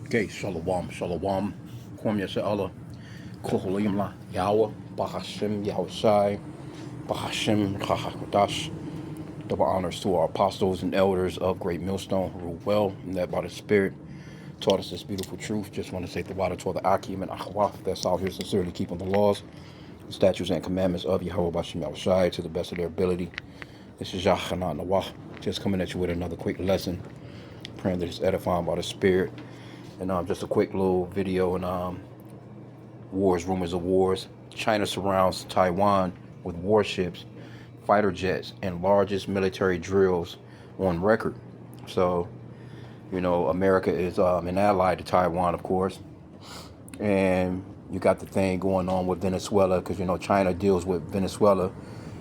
Okay, shalom, shalom. Kwam Yasha Allah, Koholim La, Yahweh, Bahashem, Yahushai, Bahashem, Chachakadash. Double honors to our apostles and elders of Great Millstone who rule well and that by the Spirit taught us this beautiful truth. Just want to say the water to the H.I.M and Achawaf that's out here sincerely keeping the laws, statutes, and commandments of Yahweh Bahashem Yahushai to the best of their ability. This is Yachanan Nawah, just coming at you with another quick lesson, praying that it's edifying by the Spirit. And just a quick little video and wars, rumors of wars. China surrounds Taiwan with warships, fighter jets, and largest military drills on record. So, America is an ally to Taiwan, of course. And you got the thing going on with Venezuela because, China deals with Venezuela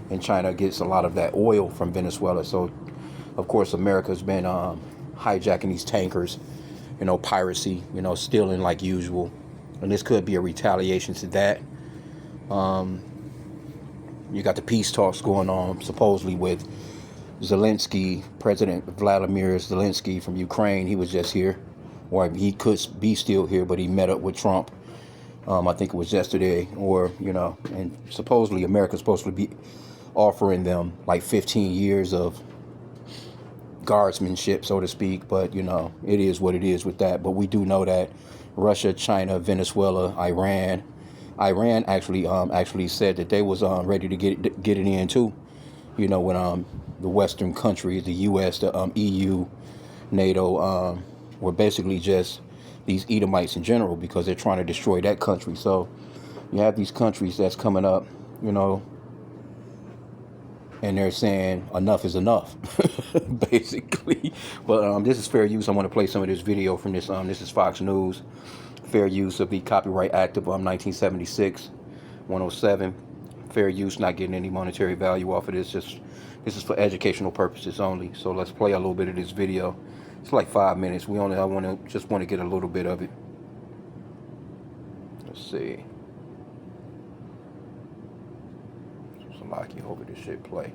and China gets a lot of that oil from Venezuela. So, of course, America's been hijacking these tankers, piracy, stealing like usual. And this could be a retaliation to that. You got the peace talks going on, supposedly with Zelensky, President Vladimir Zelensky from Ukraine. He was just here, or he could be still here, but he met up with Trump. I think it was yesterday, and supposedly America's supposed to be offering them like 15 years of guardsmanship, so to speak, but it is what it is with that. But we do know that Russia, China, Venezuela, Iran actually said that they was ready to get it in too. When the Western countries, the U.S., the EU, NATO, were basically just these Edomites in general because they're trying to destroy that country. So you have these countries that's coming up, and they're saying enough is enough, basically. But this is fair use. I want to play some of this video from this. This is Fox News. Fair use of the Copyright Act of 1976, 107. Fair use, not getting any monetary value off of this. This is for educational purposes only. So let's play a little bit of this video. It's like 5 minutes. I just want to get a little bit of it. Let's see. Salakia, hope this shit play.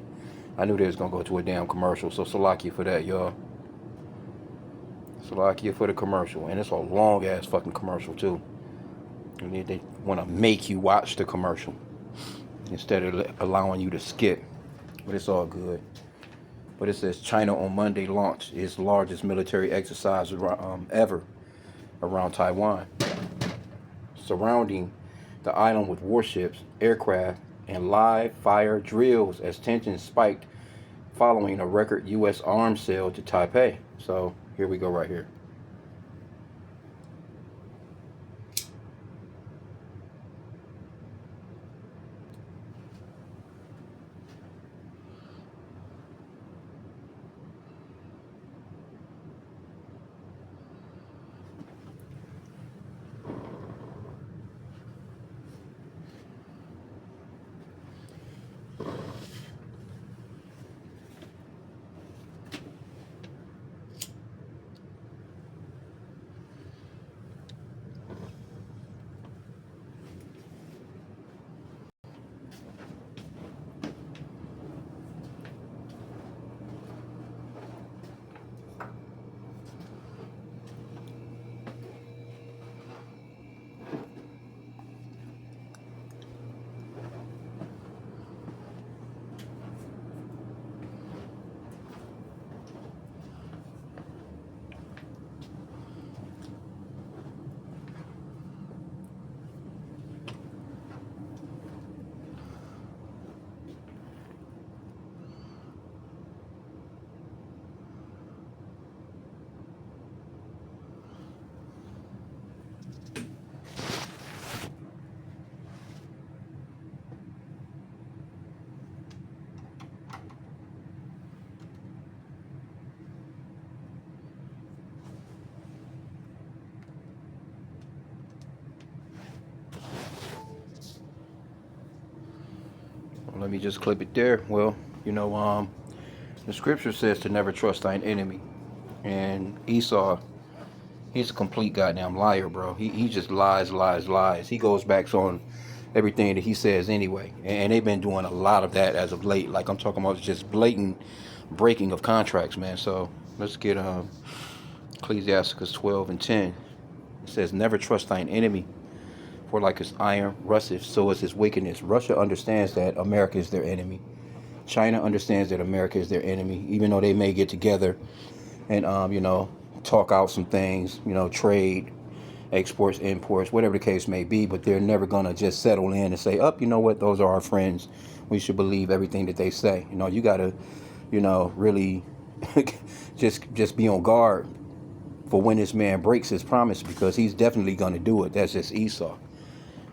I knew they was gonna go to a damn commercial, so Salakia for that, y'all. Salakia for the commercial, and it's a long ass fucking commercial too. And they want to make you watch the commercial instead of allowing you to skip, but it's all good. But it says China on Monday launched its largest military exercise ever around Taiwan, surrounding the island with warships, aircraft, and live fire drills as tensions spiked following a record U.S. arms sale to Taipei. So here we go right here. Let me just clip it there. Well, the scripture says to never trust thine enemy. And Esau, he's a complete goddamn liar, bro. He just lies. He goes back on everything that he says anyway. And they've been doing a lot of that as of late. Like I'm talking about just blatant breaking of contracts, man. So let's get Ecclesiasticus 12 and 10. It says, never trust thine enemy, for like his iron rusteth, so is his wickedness. Russia understands that America is their enemy. China understands that America is their enemy, even though they may get together and, talk out some things, trade, exports, imports, whatever the case may be, but they're never going to just settle in and say, you know what, those are our friends. We should believe everything that they say. You got to, really just be on guard for when this man breaks his promise, because he's definitely going to do it. That's just Esau.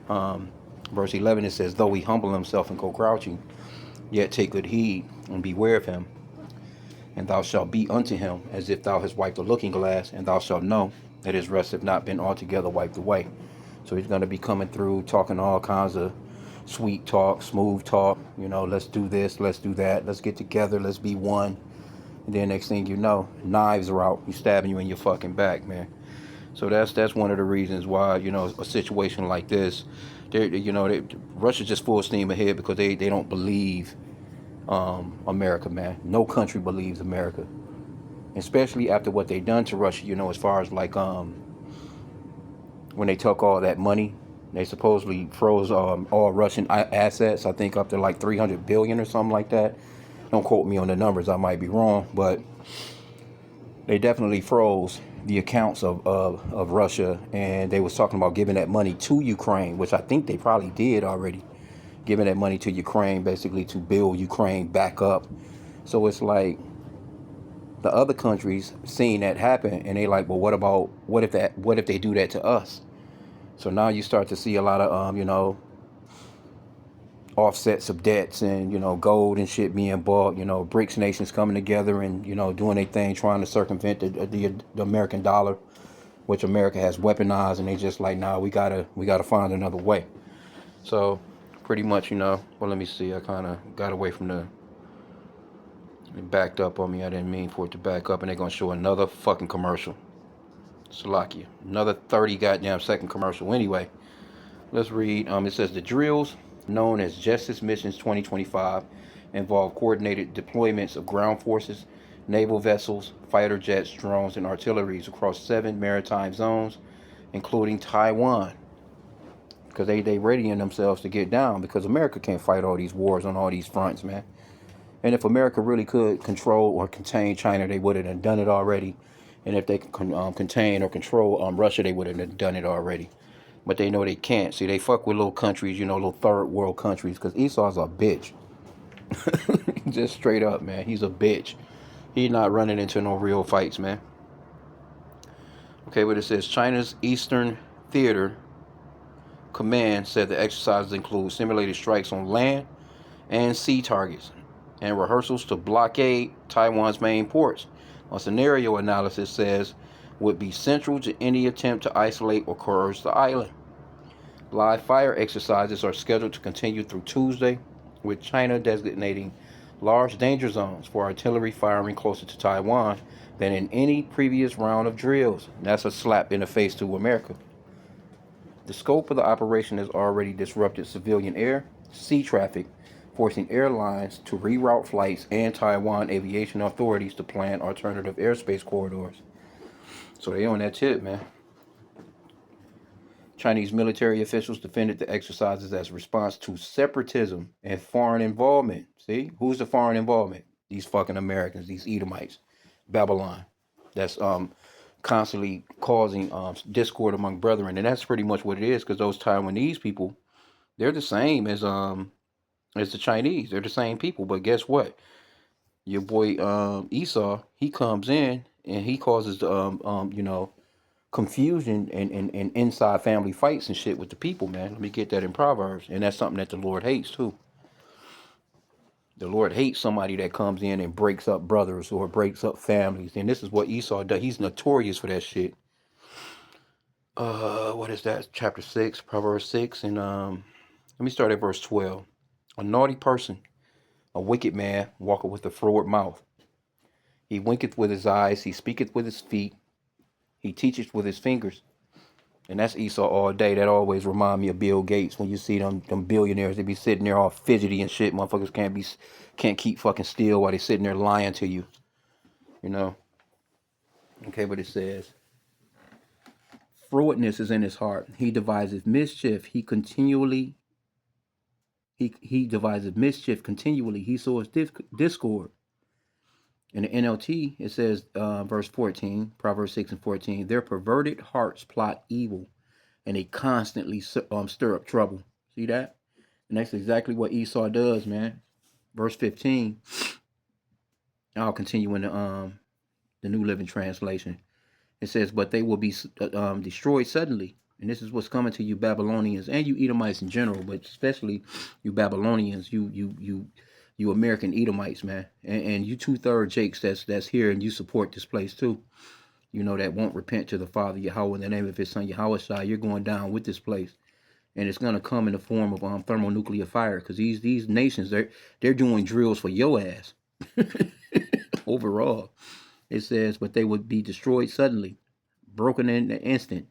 Verse 11, it says, though he humble himself and go crouching, yet take good heed and beware of him. And thou shalt be unto him as if thou hast wiped a looking glass, and thou shalt know that his rest have not been altogether wiped away. So he's going to be coming through talking all kinds of sweet talk, smooth talk. Let's do this, let's do that, let's get together, let's be one. And then next thing you know, knives are out. He's stabbing you in your fucking back, man. So that's one of the reasons why, a situation like this, Russia's just full steam ahead because they don't believe America, man. No country believes America, especially after what they done to Russia. As far as like when they took all that money, they supposedly froze all Russian assets. I think up to like 300 billion or something like that. Don't quote me on the numbers. I might be wrong, but they definitely froze the accounts of Russia, and they was talking about giving that money to Ukraine, which I think they probably did already, giving that money to Ukraine basically to build Ukraine back up. So it's like the other countries seeing that happen, and they like, well, what if they do that to us? So now you start to see a lot of offsets of debts and gold and shit being bought. BRICS nations coming together and doing their thing, trying to circumvent the American dollar, which America has weaponized, and they just like, nah, we gotta find another way. So pretty much, well, let me see, I kind of got away from it backed up on me. I didn't mean for it to back up, and they're gonna show another fucking commercial. Salakia, another 30 goddamn second commercial. Anyway, let's read. It says the drills known as Justice Missions 2025 involve coordinated deployments of ground forces, naval vessels, fighter jets, drones, and artilleries across 7 maritime zones, including Taiwan. Because they readying themselves to get down, because America can't fight all these wars on all these fronts, man. And if America really could control or contain China, they would have done it already. And if they can contain or control Russia, they would have done it already. But they know they can't. See, they fuck with little countries, little third world countries, because Esau's a bitch. Just straight up, man. He's a bitch. He's not running into no real fights, man. Okay, but it says China's Eastern Theater Command said the exercises include simulated strikes on land and sea targets and rehearsals to blockade Taiwan's main ports. A scenario analysis says would be central to any attempt to isolate or coerce the island. Live fire exercises are scheduled to continue through Tuesday, with China designating large danger zones for artillery firing closer to Taiwan than in any previous round of drills. That's a slap in the face to America. The scope of the operation has already disrupted civilian air, sea traffic, forcing airlines to reroute flights and Taiwan aviation authorities to plan alternative airspace corridors. So they on that tip, man. Chinese military officials defended the exercises as a response to separatism and foreign involvement. See? Who's the foreign involvement? These fucking Americans, these Edomites, Babylon. That's constantly causing discord among brethren. And that's pretty much what it is, because those Taiwanese people, they're the same as the Chinese. They're the same people. But guess what? Your boy Esau, he comes in and he causes confusion and inside family fights and shit with the people, man. Let me get that in Proverbs. And that's something that the Lord hates too. The Lord hates somebody that comes in and breaks up brothers or breaks up families. And this is what Esau does. He's notorious for that shit. What is that? Chapter 6, Proverbs 6. And let me start at verse 12. A naughty person, a wicked man, walketh with a froward mouth. He winketh with his eyes, he speaketh with his feet, he teacheth with his fingers. And that's Esau all day. That always remind me of Bill Gates. When you see them billionaires, they be sitting there all fidgety and shit. Motherfuckers can't keep fucking still while they sitting there lying to you. Okay, but it says, Frowardness is in his heart. He devises mischief. He devises mischief continually. He sows discord. In the NLT, it says, verse 14, Proverbs 6 and 14, their perverted hearts plot evil, and they constantly stir up trouble. See that? And that's exactly what Esau does, man. Verse 15, I'll continue in the New Living Translation. It says, but they will be destroyed suddenly. And this is what's coming to you Babylonians and you Edomites in general, but especially you Babylonians, you American Edomites, man. And you 2/3 Jakes that's here and you support this place too. You know, that won't repent to the Father Yahweh in the name of his son Yahweh. You're going down with this place. And it's gonna come in the form of thermonuclear fire, because these nations they're doing drills for your ass. Overall. It says, but they would be destroyed suddenly, broken in an instant,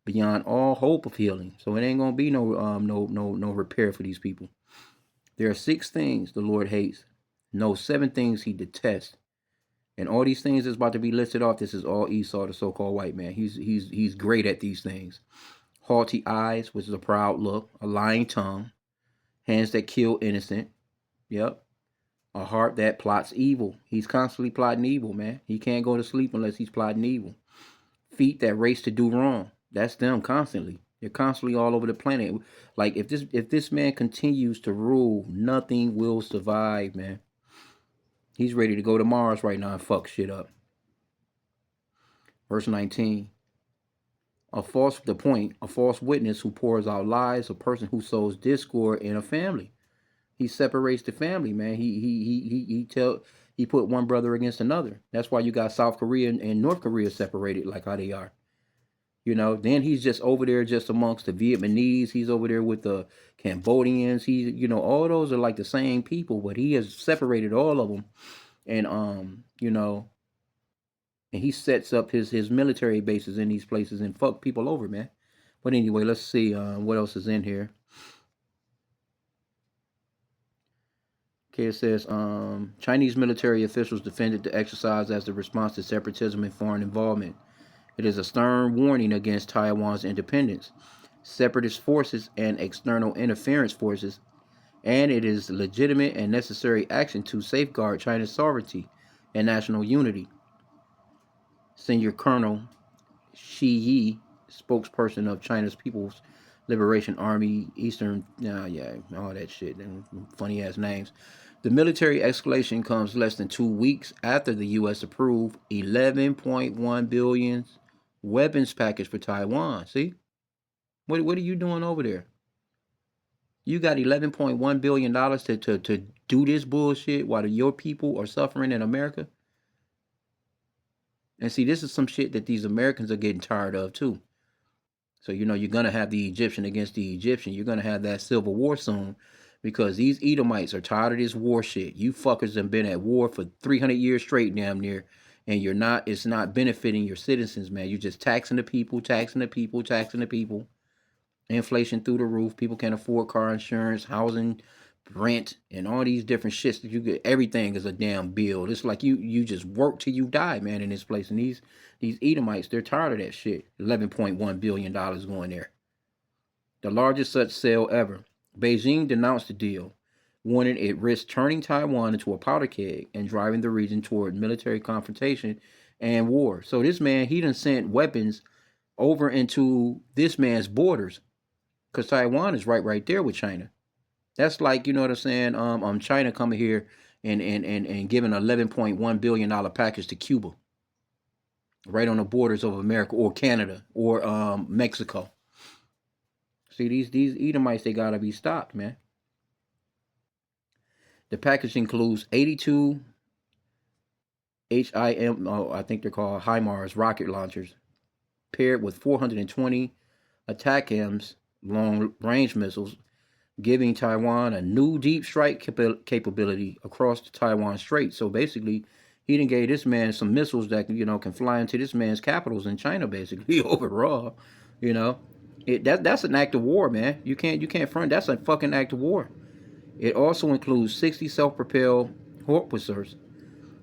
beyond all hope of healing. So it ain't gonna be no repair for these people. There are 6 things the Lord hates. No, 7 things he detests. And all these things that's about to be listed off, this is all Esau, the so-called white man. He's great at these things. Haughty eyes, which is a proud look, a lying tongue, hands that kill innocent. Yep. A heart that plots evil. He's constantly plotting evil, man. He can't go to sleep unless he's plotting evil. Feet that race to do wrong. That's them constantly. They're constantly all over the planet. Like if this man continues to rule, nothing will survive, man. He's ready to go to Mars right now and fuck shit up. Verse 19. A false witness who pours out lies, a person who sows discord in a family. He separates the family, man. He put one brother against another. That's why you got South Korea and North Korea separated like how they are. You know, then he's just over there just amongst the Vietnamese. He's over there with the Cambodians. All those are like the same people, but he has separated all of them. And and he sets up his military bases in these places and fuck people over, man. But anyway, let's see what else is in here. Okay, it says Chinese military officials defended the exercise as the response to separatism and foreign involvement. It is a stern warning against Taiwan's independence, separatist forces, and external interference forces, and it is legitimate and necessary action to safeguard China's sovereignty and national unity. Senior Colonel Shi Yi, spokesperson of China's People's Liberation Army, Eastern, all that shit, and funny ass names. The military escalation comes less than 2 weeks after the U.S. approved 11.1 billion weapons package for Taiwan. See, what are you doing over there? You got $11.1 billion to do this bullshit while your people are suffering in America. And see, this is some shit that these Americans are getting tired of too. So you're gonna have the Egyptian against the Egyptian. You're gonna have that civil war soon, because these Edomites are tired of this war shit. You fuckers have been at war for 300 years straight, damn near, and it's not benefiting your citizens, man. You're just taxing the people, taxing the people, taxing the people. Inflation through the roof. People can't afford car insurance, housing, rent, and all these different shits that you get. Everything is a damn bill. It's like you just work till you die, man, in this place. And these Edomites, they're tired of that shit. $11.1 billion going there. The largest such sale ever. Beijing denounced the deal, warning it risked turning Taiwan into a powder keg and driving the region toward military confrontation and war. So this man, he done sent weapons over into this man's borders, because Taiwan is right there with China. That's like, you know what I'm saying, China coming here and giving an $11.1 billion package to Cuba, right on the borders of America or Canada or Mexico. See, these Edomites, they gotta be stopped, man. The package includes 82 H.I.M, I think they're called HIMARS rocket launchers, paired with 420 H.I.Ms long-range missiles, giving Taiwan a new deep strike capability across the Taiwan Strait. So basically, he done gave this man some missiles that can fly into this man's capitals in China. Basically, overall, that's an act of war, man. You can't front. That's a fucking act of war. It also includes 60 self-propelled howitzers,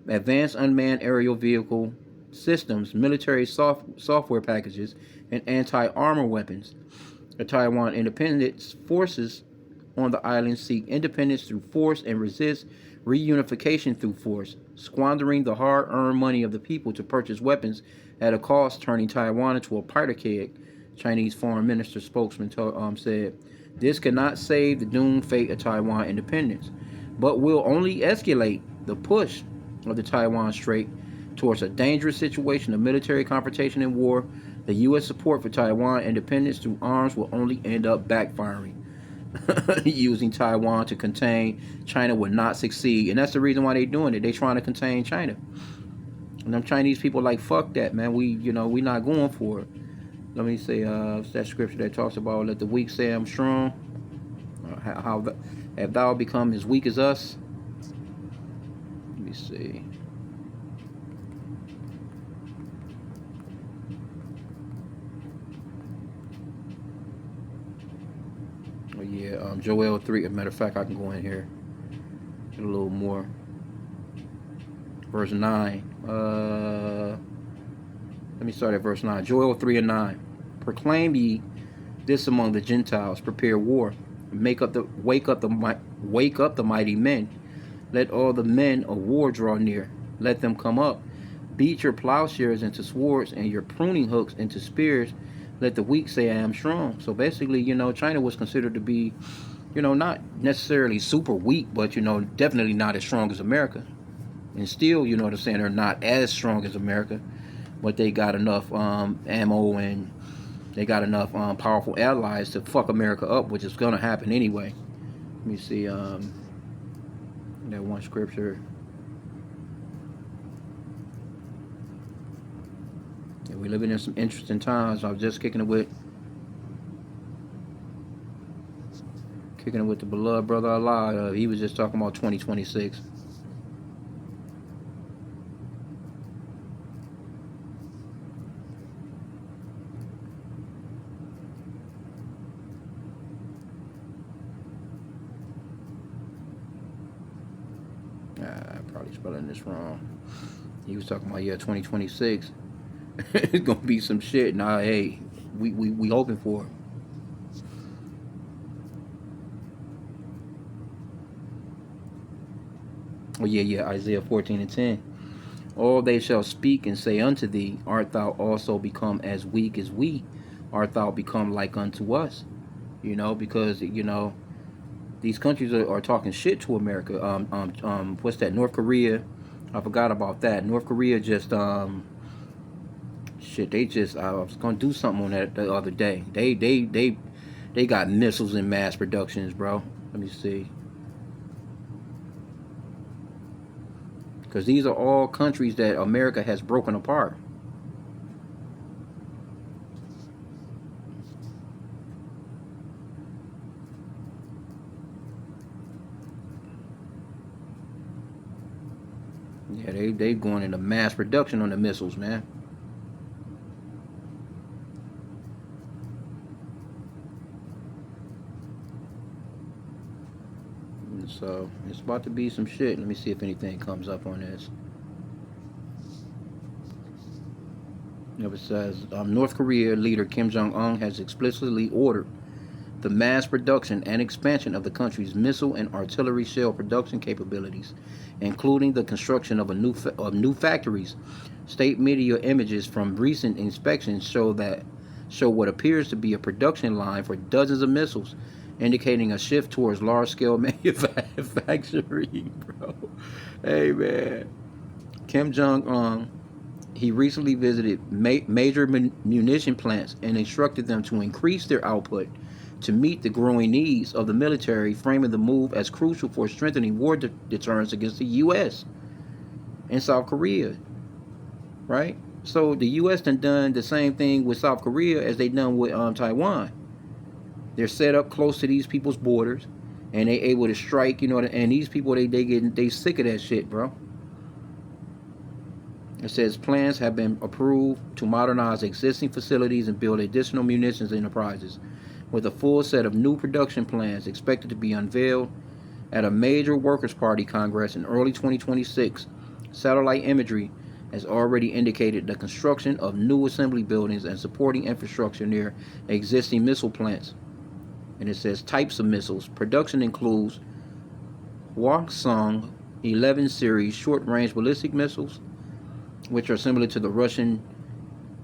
advanced unmanned aerial vehicle, systems, military software packages, and anti-armor weapons. The Taiwan Independence Forces on the island seek independence through force and resist reunification through force, squandering the hard-earned money of the people to purchase weapons at a cost, turning Taiwan into a powder keg. Chinese Foreign Minister spokesman said, "This cannot save the doomed fate of Taiwan independence, but will only escalate the push of the Taiwan Strait towards a dangerous situation of military confrontation and war. The U.S. support for Taiwan independence through arms will only end up backfiring. Using Taiwan to contain China will not succeed." And that's the reason why they're doing it. They're trying to contain China. And them Chinese people like, fuck that, man. We not going for it. Let me say, it's that scripture that talks about, let the weak say I'm strong. How have thou become as weak as us? Let me see. Oh yeah, Joel 3. As a matter of fact, I can go in here a little more. Verse 9. Let me start at verse 9. Joel 3 and 9. Proclaim ye this among the Gentiles, prepare war, wake up the mighty men. Let all the men of war draw near. Let them come up. Beat your plowshares into swords and your pruning hooks into spears. Let the weak say I am strong. So basically, China was considered to be, not necessarily super weak, but definitely not as strong as America. And still, they're saying they're not as strong as America, but they got enough ammo and they got enough powerful allies to fuck America up, which is gonna happen anyway. Let me see that one scripture. Yeah, we're living in some interesting times. I was just kicking it with the beloved brother Allah. He was just talking about 2026. Probably spelling this wrong. He was talking about 2026. It's gonna be some shit. Nah, hey, we hoping for it. Oh yeah, Isaiah 14 and 10. All they shall speak and say unto thee, art thou also become as weak as we? Art thou become like unto us? Because these countries are talking shit to America. What's that? North Korea. I forgot about that. North Korea just shit. They just I was gonna do something on that the other day. They got missiles in mass productions, bro. Let me see. Because these are all countries that America has broken apart. Yeah, they going into mass production on the missiles, man. So it's about to be some shit. Let me see if anything comes up on this. It says North Korea leader Kim Jong-un has explicitly ordered the mass production and expansion of the country's missile and artillery shell production capabilities, including the construction of new factories. State media images from recent inspections show what appears to be a production line for dozens of missiles, indicating a shift towards large-scale manufacturing, bro. Hey, man. Kim Jong-un, he recently visited major munition plants and instructed them to increase their output to meet the growing needs of the military, framing the move as crucial for strengthening war deterrence against the U.S. and South Korea, right? So the U.S. done the same thing with South Korea as they done with Taiwan. They're set up close to these people's borders, and they able to strike, and these people they sick of that shit, bro. It says plans have been approved to modernize existing facilities and build additional munitions enterprises, with a full set of new production plans expected to be unveiled at a major Workers' Party Congress in early 2026. Satellite imagery has already indicated the construction of new assembly buildings and supporting infrastructure near existing missile plants. And it says types of missiles. Production includes Hwasong 11 series short-range ballistic missiles, which are similar to the Russian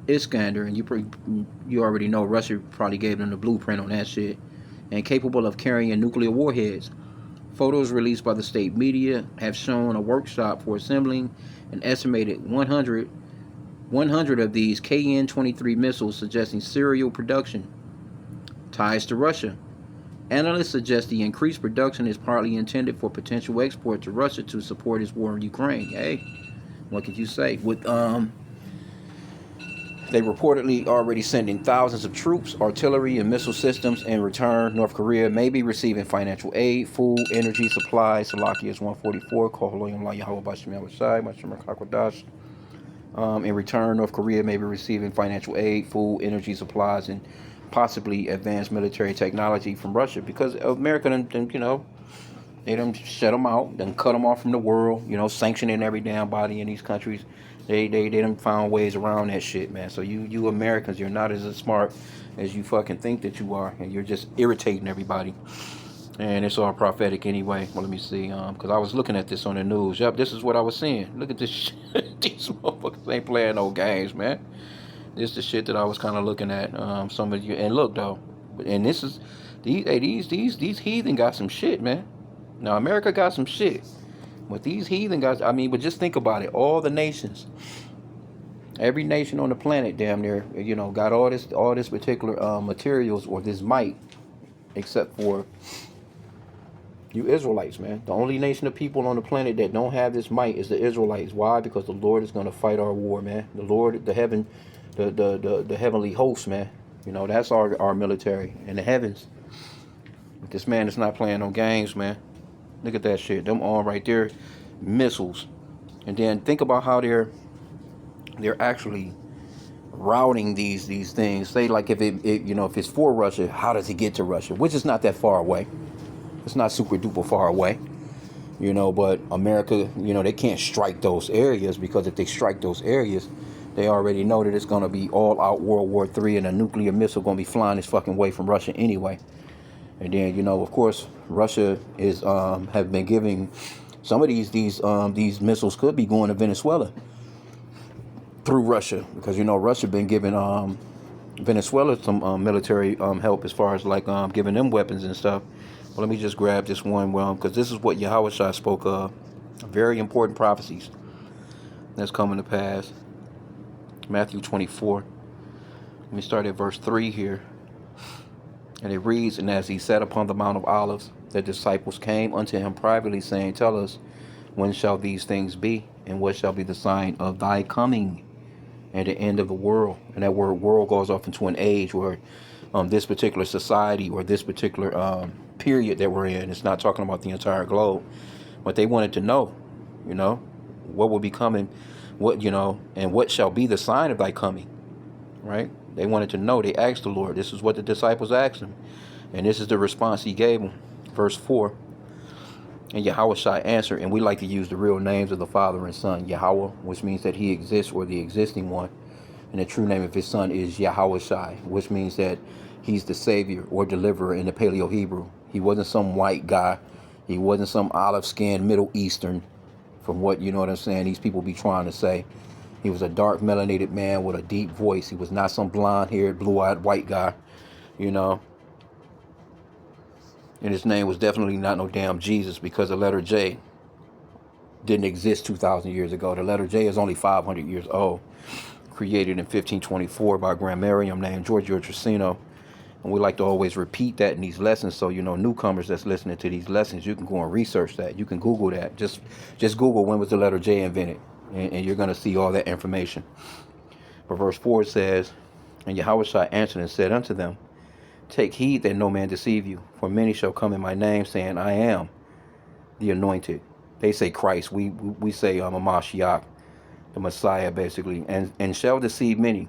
Iskander, and you already know Russia probably gave them the blueprint on that shit, and capable of carrying nuclear warheads. Photos released by the state media have shown a workshop for assembling an estimated 100 of these KN-23 missiles, suggesting serial production. Ties to Russia. Analysts suggest the increased production is partly intended for potential export to Russia to support its war in Ukraine. Hey, what could you say? With They reportedly already sending thousands of troops, artillery, and missile systems. In return, North Korea may be receiving financial aid, food, energy, supplies. Salakias 144. In return, North Korea may be receiving financial aid, food, energy, supplies, and possibly advanced military technology from Russia, because America they done shut them out, done cut them off from the world, sanctioning every damn body in these countries. They done found ways around that shit, man. So you Americans, you're not as smart as you fucking think that you are, and you're just irritating everybody. And it's all prophetic anyway. Well, let me see, because I was looking at this on the news. Yep, this is what I was seeing. Look at this shit. These motherfuckers ain't playing no games, man. This is the shit that I was kind of looking at. Some of you, and look though, and this is these heathen got some shit, man. Now America got some shit, but these heathen guys, but just think about it. All the nations, every nation on the planet, damn near, got all this particular materials or this might, except for you Israelites, man. The only nation of people on the planet that don't have this might is the Israelites. Why? Because the Lord is going to fight our war, man. The Lord, the heavenly host, man. That's our military in the heavens. But this man is not playing no games, man. Look at that shit. Them all right there, missiles. And then think about how they're actually routing these things. Say like if if it's for Russia, how does it get to Russia? Which is not that far away. It's not super duper far away, but America, they can't strike those areas, because if they strike those areas, they already know that it's going to be all out World War III, and a nuclear missile going to be flying its fucking way from Russia anyway. And then, of course, Russia is have been giving some of these missiles could be going to Venezuela through Russia, because Russia been giving Venezuela some military help, as far as like giving them weapons and stuff. Well, let me just grab this one, because this is what Yahushua spoke of. Very important prophecies that's coming to pass. Matthew 24. Let me start at verse 3 here. And it reads, "And as he sat upon the Mount of Olives, the disciples came unto him privately, saying, Tell us, when shall these things be? And what shall be the sign of thy coming and the end of the world?" And that word world goes off into an age where this particular society or this particular period that we're in, it's not talking about the entire globe. But they wanted to know, what will be coming, and what shall be the sign of thy coming, right? They wanted to know. They asked the Lord. This is what the disciples asked him. And this is the response he gave them. Verse 4. And Yahushua answered, and we like to use the real names of the Father and Son, Yahweh, which means that he exists, or the existing one. And the true name of his son is Yahushua, which means that he's the Savior or deliverer in the Paleo Hebrew. He wasn't some white guy. He wasn't some olive-skinned Middle Eastern, from what, what I'm saying, these people be trying to say. He was a dark melanated man with a deep voice. He was not some blonde-haired, blue-eyed white guy, And his name was definitely not no damn Jesus, because the letter J didn't exist 2,000 years ago. The letter J is only 500 years old. Created in 1524 by a grammarian named Giorgio Trissino. And we like to always repeat that in these lessons, so newcomers that's listening to these lessons, you can go and research that. You can Google that. Just Google when was the letter J invented, and you're going to see all that information. But verse 4 says, "And Yahushua answered and said unto them, Take heed that no man deceive you, for many shall come in my name, saying, I am the anointed." They say Christ. We say a Mashiach, the Messiah, basically, and shall deceive many.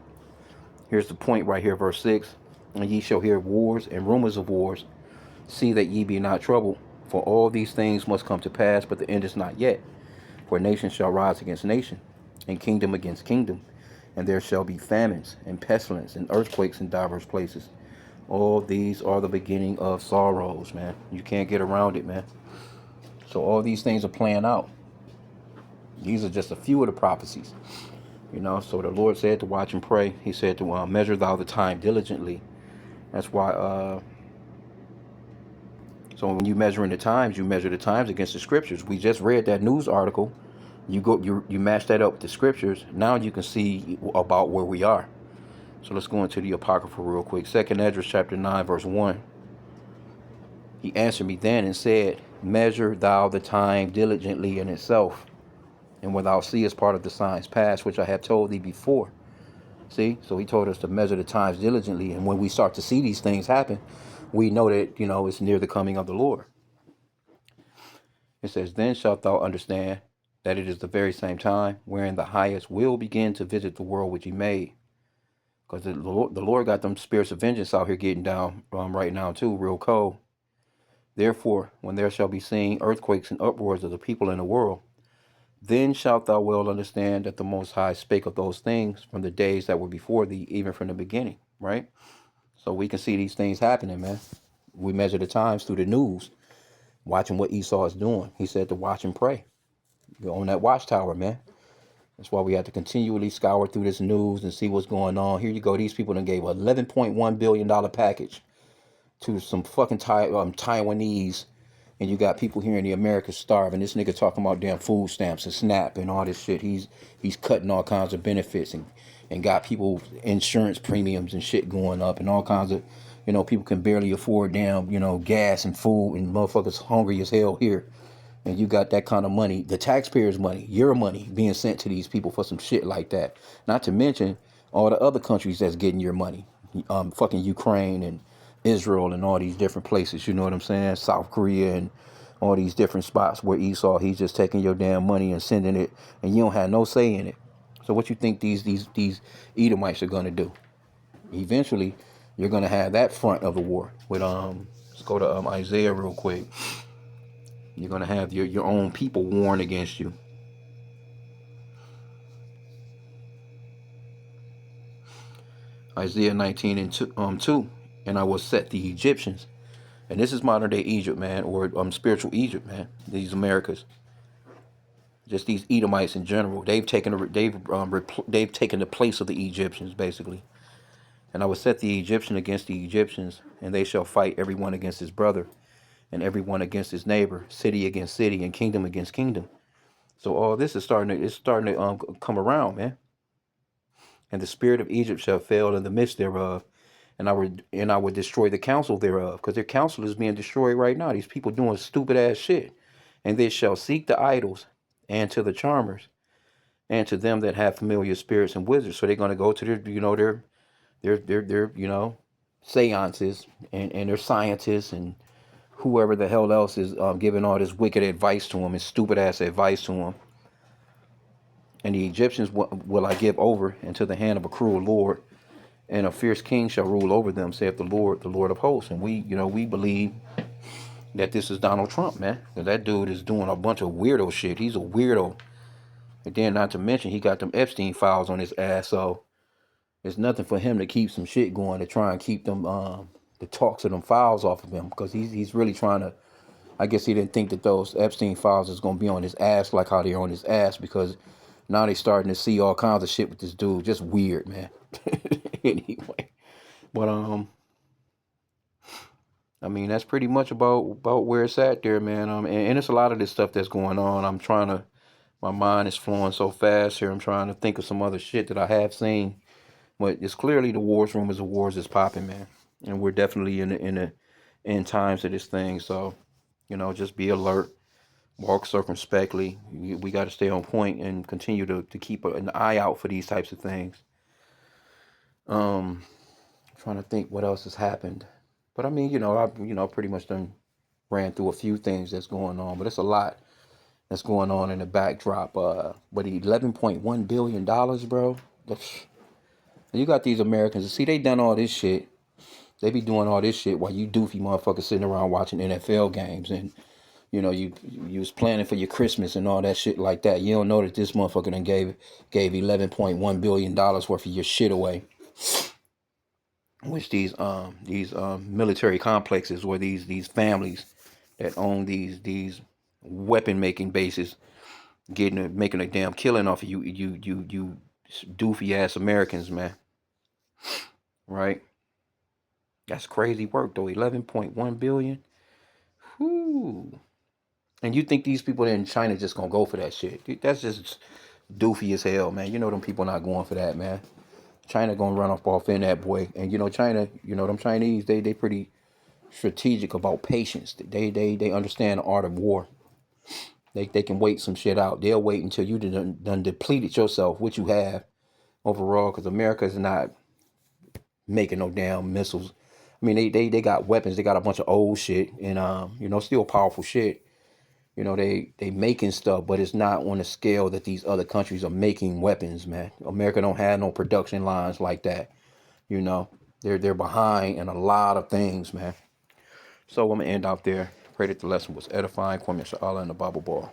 Here's the point right here, verse 6. "And ye shall hear wars and rumors of wars. See that ye be not troubled, for all these things must come to pass, but the end is not yet. For nation shall rise against nation, and kingdom against kingdom, and there shall be famines and pestilence and earthquakes in divers places. All these are the beginning of sorrows, man. You can't get around it, man. So all these things are playing out. These are just a few of the prophecies. So the Lord said to watch and pray. He said to measure thou the time diligently. That's why. So when you measuring the times, you measure the times against the scriptures. We just read that news article. You match that up with the scriptures. Now you can see about where we are. So let's go into the Apocrypha real quick. 2nd Esdras chapter 9 verse 1. He answered me then and said, measure thou the time diligently in itself, and when thou seest part of the signs past, which I have told thee before. See, so he told us to measure the times diligently, and when we start to see these things happen, we know that it's near the coming of the Lord. It says, then shalt thou understand that it is the very same time wherein the highest will begin to visit the world which he made. Because the Lord got them spirits of vengeance out here getting down right now too, real cold. Therefore, when there shall be seen earthquakes and uproars of the people in the world, then shalt thou well understand that the Most High spake of those things from the days that were before thee, even from the beginning, right? So we can see these things happening, man. We measure the times through the news, watching what Esau is doing. He said to watch and pray. You're on that watchtower, man. That's why we have to continually scour through this news and see what's going on. Here you go. These people done gave a $11.1 billion package to some fucking Taiwanese, and you got people here in the Americas starving. This nigga talking about damn food stamps and SNAP and all this shit. He's cutting all kinds of benefits and got people insurance premiums and shit going up and all kinds of, people can barely afford damn, gas and food, and motherfuckers hungry as hell here. And you got that kind of money, the taxpayers' money, your money being sent to these people for some shit like that. Not to mention all the other countries that's getting your money, fucking Ukraine and Israel and all these different places. You know what I'm saying? South Korea and all these different spots where Esau, he's just taking your damn money and sending it, and you don't have no say in it. So what you think these Edomites are gonna do? Eventually, you're gonna have that front of the war with Let's go to Isaiah real quick. You're going to have your own people warn against you. Isaiah 19 and 2. And I will set the Egyptians. And this is modern day Egypt, man, or spiritual Egypt, man. These Americas. Just these Edomites in general. They've taken the place of the Egyptians, basically. And I will set the Egyptian against the Egyptians, and they shall fight everyone against his brother, and everyone against his neighbor, city against city, and kingdom against kingdom. So all this is starting to come around, man. And the spirit of Egypt shall fail in the midst thereof, and I would destroy the counsel thereof, because their counsel is being destroyed right now. These people doing stupid ass shit, and they shall seek the idols, and to the charmers, and to them that have familiar spirits and wizards. So they're going to go to their seances and their scientists and whoever the hell else is giving all this wicked advice to them and stupid ass advice to them. And the Egyptians will I give over into the hand of a cruel Lord, and a fierce king shall rule over them, saith the Lord of hosts. And we believe that this is Donald Trump, man. That dude is doing a bunch of weirdo shit. He's a weirdo. And then not to mention he got them Epstein files on his ass, so it's nothing for him to keep some shit going to try and keep them the talks of them files off of him, because he's really trying to. I guess he didn't think that those Epstein files is gonna be on his ass like how they're on his ass, because now they starting to see all kinds of shit with this dude. Just weird, man. Anyway, but I mean that's pretty much about where it's at there, man. And it's a lot of this stuff that's going on. My mind is flowing so fast here. I'm trying to think of some other shit that I have seen, but it's clearly the wars rumors of wars is popping, man. And we're definitely in the end times of this thing. So, just be alert. Walk circumspectly. We got to stay on point and continue to keep an eye out for these types of things. Trying to think what else has happened, but I mean, I pretty much done ran through a few things that's going on, but it's a lot that's going on in the backdrop. But $11.1 billion, bro. You got these Americans. See, they done all this shit. They be doing all this shit while you doofy motherfuckers sitting around watching NFL games and You was planning for your Christmas and all that shit like that. You don't know that this motherfucker done gave $11.1 billion worth of your shit away. Which these military complexes, or these families that own these weapon making bases, making a damn killing off of you doofy ass Americans, man. Right? That's crazy work though. 11.1 billion. Whoo. And you think these people in China just gonna go for that shit? That's just doofy as hell, man. You know them people not going for that, man. China gonna run off in that boy. And China, them Chinese, they pretty strategic about patience. They understand the art of war. They can wait some shit out. They'll wait until you done depleted yourself, which you have overall, because America is not making no damn missiles. I mean, they got weapons. They got a bunch of old shit and still powerful shit. They making stuff, but it's not on the scale that these other countries are making weapons, man. America don't have no production lines like that. They're behind in a lot of things, man. So I'm gonna end out there. Pray that the lesson was edifying. Kwame Sha'ala and the Bible Ball.